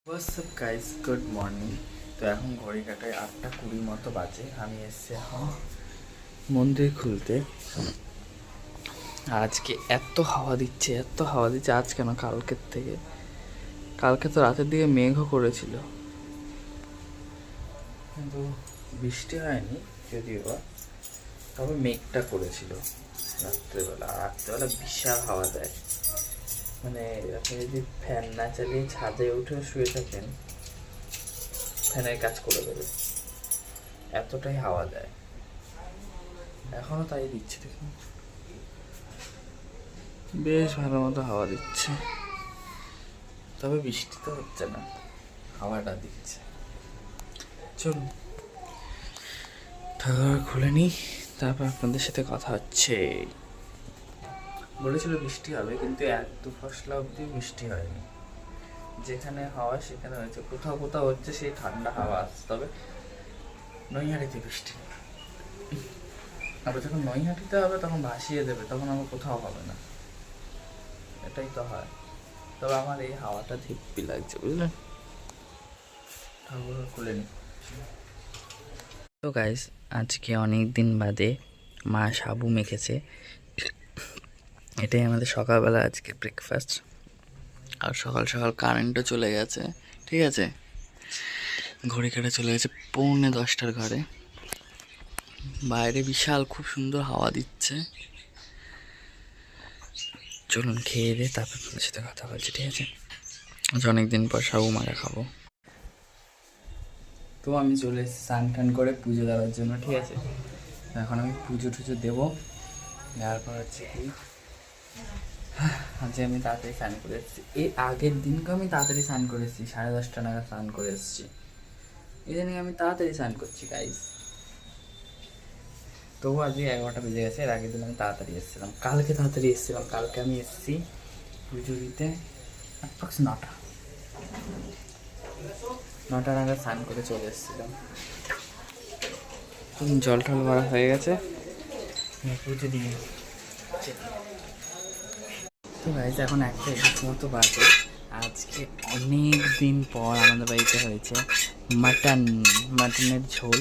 WhatsApp guys, good morning. তো এখন ঘড়ি কাটায় 8:20 মতো বাজে। আমি এসছি এখন মন্দির খুলতে। আজকে এত হাওয়া দিচ্ছে, আজ কেন, কালকের থেকে। কালকে তো রাতের দিকে মেঘও করেছিল, কিন্তু বৃষ্টি হয়নি যদিও বা, তবে মেঘটা করেছিল রাত্রেবেলা। আর রাত্রেবেলা বিশাল হাওয়া দেয়, মানে আপনি যদি ফ্যান না চালিয়ে ছাদে উঠে শুয়ে থাকেন, ফ্যানের কাজ করে দেবে, এতটাই হাওয়া দেয়। এখনো তাই দিচ্ছে, দেখুন বেশ ভালো মতো হাওয়া দিচ্ছে, তবে বৃষ্টি তো হচ্ছে না, হাওয়াটা দিচ্ছে। চলুন ঠাকুর খুলে নিই, তারপর আপনাদের সাথে কথা হচ্ছে। বলেছিল বৃষ্টি হবে, কিন্তু 1-2 ফসলা অবধি বৃষ্টি হয়নি। যেখানে হাওয়া সেখানে হয়েছে, কোথাও কোথাও হচ্ছে সেই ঠান্ডা হাওয়া আসছে, তবে নৈহাটিতে বৃষ্টি নেই। আবার যখন নৈহাটিতে হবে তখন ভাসিয়ে দেবে, তখন আবার কোথাও হবে না, এটাই তো হয়। তবে আমার এই হাওয়াটা দিব্যি লাগছে, বুঝলেন। ঠাকুর খুলে নি। তো গাইস, আজকে অনেক দিন বাদে মা সাবু মেখেছে, এটাই আমাদের সকালবেলা আজকে ব্রেকফাস্ট। আর সকাল সকাল কারেন্টও চলে গেছে, ঠিক আছে, ঘড়ি কাটা চলে গেছে 9:45 ঘরে। বাইরে বিশাল খুব সুন্দর হাওয়া দিচ্ছে। চলুন খেয়ে দিয়ে তারপর আপনাদের সাথে কথা বলছি, ঠিক আছে। আজ অনেকদিন পর সাবু মারা খাবো। তো আমি চলে এসেছি স্নান টান করে পুজো দেওয়ার জন্য, ঠিক আছে। এখন আমি পুজো টুজো দেবো, দেওয়ার পর হচ্ছে কি, আজকে আমি তাড়াতাড়ি স্নান করে এসেছি। এই আগের দিনকে আমি তাড়াতাড়ি স্নান করে এসেছি, 10:30 নাগাদ স্নান করে এসেছি। ইদানিং আমি তাড়াতাড়ি স্নান করছি গাইস, তবু আজকে 11টা বেজে গেছে। এর আগের দিন আমি তাড়াতাড়ি এসেছিলাম, কালকে তাড়াতাড়ি এসেছিলাম। কালকে আমি এসেছি পুজো দিতে অ্যাপ্রক্স 9টা নাগাদ স্নান করে চলে এসেছিলাম। জল টল ভরা হয়ে গেছে, পুজো দিয়ে। তো গাইস, এখন 1:20 মতো বাজে। আজকে অনেক দিন পর আমাদের বাড়িতে হয়েছে মাটনের ঝোল।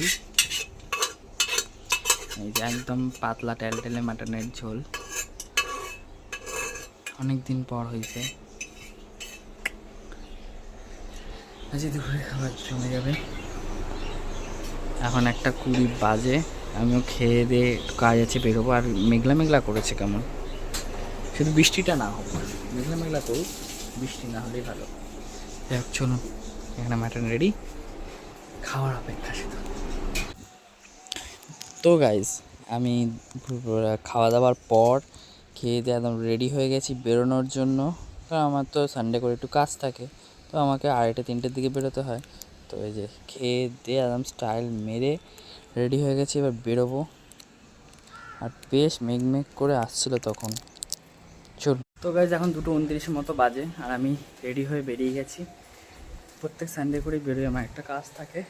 এই যে একদম পাতলা টেলটেলে মাটনের ঝোল, অনেক দিন পর হয়েছে। আজকে দুপুরে খাবার জমে যাবে। এখন 1:20 বাজে, আমিও খেয়ে দিয়ে কাজ আছে, বেরোবো। আর মেঘলা মেঘলা করেছে কেমন, শুধু বৃষ্টিটা না হোক, মেঘলা মেঘলা করুক, বৃষ্টি না হলেই ভালো। যাই হোক, চলুন, এখানে মাটন রেডি, খাওয়ার অপেক্ষা শুধু। তো গাইস, আমি খাওয়া দাওয়ার পর খেয়ে দিয়ে একদম রেডি হয়ে গেছি বেরোনোর জন্য। কারণ আমার তো সানডে করে একটু কাজ থাকে, তো আমাকে 2:30-3টের দিকে বেরোতে হয়। তো এই যে খেয়ে দিয়ে একদম স্টাইল মেরে রেডি হয়ে গেছি, এবার বেরোবো। আর বেশ মেঘ করে আসছিল তখন। চল। তো গাইস, এখন 2:29 মতো বাজে, আর আমি রেডি হয়ে বেরিয়ে গেছি। প্রত্যেক সানডে করেই বেরোই, আমার একটা কাজ থাকে,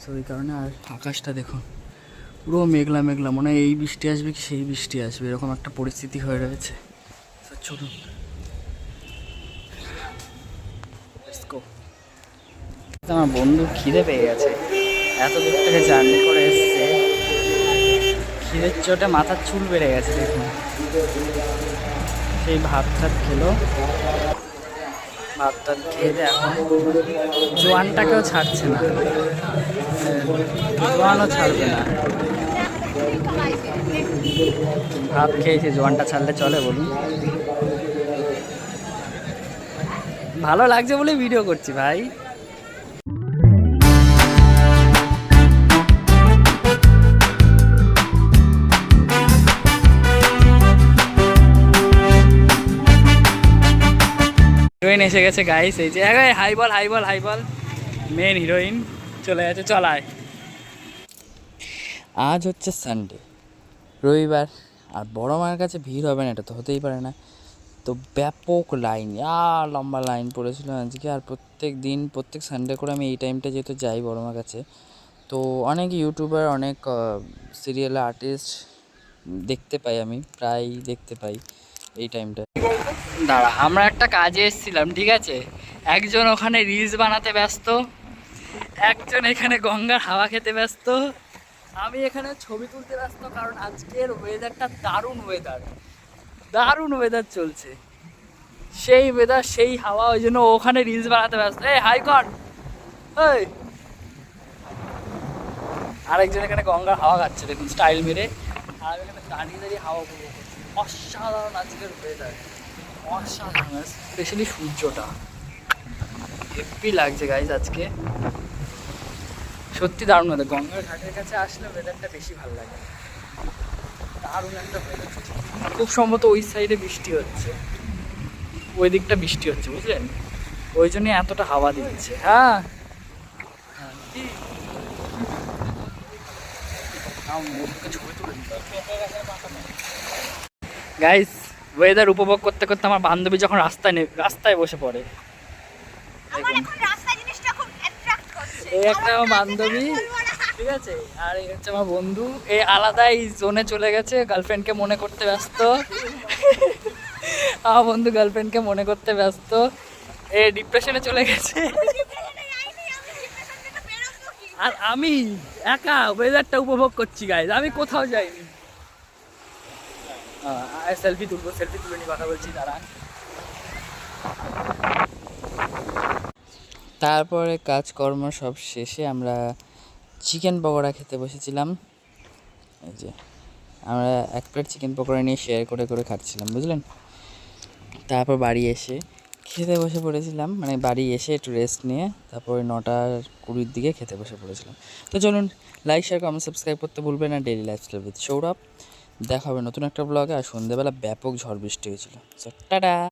সো ওই কারণে। আর আকাশটা দেখুন, পুরো মেঘলা মেঘলা, মনে হয় এই বৃষ্টি আসবে কি সেই বৃষ্টি আসবে, এরকম একটা পরিস্থিতি হয়ে রয়েছে। চলুন, আমার বন্ধু খিদে পেয়ে গেছে, এত দূর থেকে জার্নি করে এসছে, খিদের চোটে মাথার চুল বেড়ে গেছে দেখুন। সেই ভাত টাত খেলো, ভাত টাত খেয়ে দিয়ে এখন জোয়ানটাকেও ছাড়ছে না, জোয়ানও ছাড়বে না। ভাত খেয়েছে, জোয়ানটা ছাড়লে চলে বলুন? ভালো লাগছে বলে ভিডিও করছি ভাই। হিরোইন এসে গেছে গাইস, এই যে হাই বল হাই বল হাই বল, মেন হিরোইন চলে গেছে, চলায়। আজ হচ্ছে সানডে, রবিবার, আর বড় মার কাছে ভিড় হবে না এটা তো হতেই পারে না। তো ব্যাপক লাইন, লম্বা লাইন পড়েছিল আজকে। আর প্রত্যেক সানডে করে আমি এই টাইমটা যেহেতু যাই বড় মার কাছে, তো অনেক ইউটিউবার, অনেক সিরিয়াল আর্টিস্ট দেখতে পাই, আমি প্রায় দেখতে পাই এই টাইমটা। দাঁড়া, আমরা একটা কাজে এসেছিলাম, ঠিক আছে, একজন ওখানে রিলস বানাতে ব্যস্ত, একজন এখানে গঙ্গার হাওয়া খেতে ব্যস্ত, আমি এখানে ছবি তুলতে ব্যস্ত। কারণ আজকের ওয়েদারটা দারুণ ওয়েদার, দারুণ ওয়েদার চলছে, সেই ওয়েদার সেই হাওয়া, ওই জন্য ওখানে রিলস বানাতে ব্যস্ত। এই হাই কর, এই আরেকজন এখানে গঙ্গার হাওয়া খাচ্ছে দেখুন স্টাইল মেরে, আর আমি এখানে দাঁড়িয়ে দাঁড়িয়ে হাওয়া উপভোগ করছি। অসাধারণ আজকের ওয়েদার, অসাধারণ, স্পেশালি সূর্যটা হেভি লাগছে গাইজ আজকে, সত্যি দারুণ ওয়েদার। গঙ্গার ঘাটের কাছে আসলে ওয়েদারটা বেশি ভালো লাগে, দারুণ একটা ওয়েদার। খুব সম্ভবত ওই সাইডে বৃষ্টি হচ্ছে, ওই দিকটা বৃষ্টি হচ্ছে বুঝলেন, ওই জন্যই এতটা হাওয়া দিচ্ছে। হ্যাঁ গাইস, ওয়েদার উপভোগ করতে করতে আমার বান্ধবী যখন রাস্তায় বসে পড়ে, এই একটা আমার বান্ধবী, ঠিক আছে, আর এই হচ্ছে আমার বন্ধু, এই আলাদাই জোনে চলে গেছে, গার্লফ্রেন্ডকে মনে করতে ব্যস্ত। আমার বন্ধু গার্লফ্রেন্ডকে মনে করতে ব্যস্ত, এ ডিপ্রেশনে চলে গেছে। আর আমি একা ওয়েদারটা উপভোগ করছি গাইজ, আমি কোথাও যাইনি। সেলফি তুলবো, সেলফি তুলে নিয়ে কথা বলছি দাঁড়ান। তারপরে কাজকর্ম সব শেষে আমরা চিকেন পকোড়া খেতে বসেছিলাম। এই যে আমরা এক প্লেট চিকেন পকোড়া নিয়ে শেয়ার করে করে খাচ্ছিলাম বুঝলেন। তারপর বাড়ি এসে খেতে বসে পড়েছিলাম, মানে বাড়ি এসে একটু রেস্ট নিয়ে তারপরে 9:20 দিকে খেতে বসে পড়েছিলাম। তো চলুন, লাইক শেয়ার কমেন্ট সাবস্ক্রাইব করতে ভুলবেন না। ডেইলি লাইফস্টাইল উইথ সৌরভ, দেখা হবে নতুন একটা ব্লগে। আর সন্ধ্যেবেলা ব্যাপক ঝড় বৃষ্টি হয়েছিল। টাটা।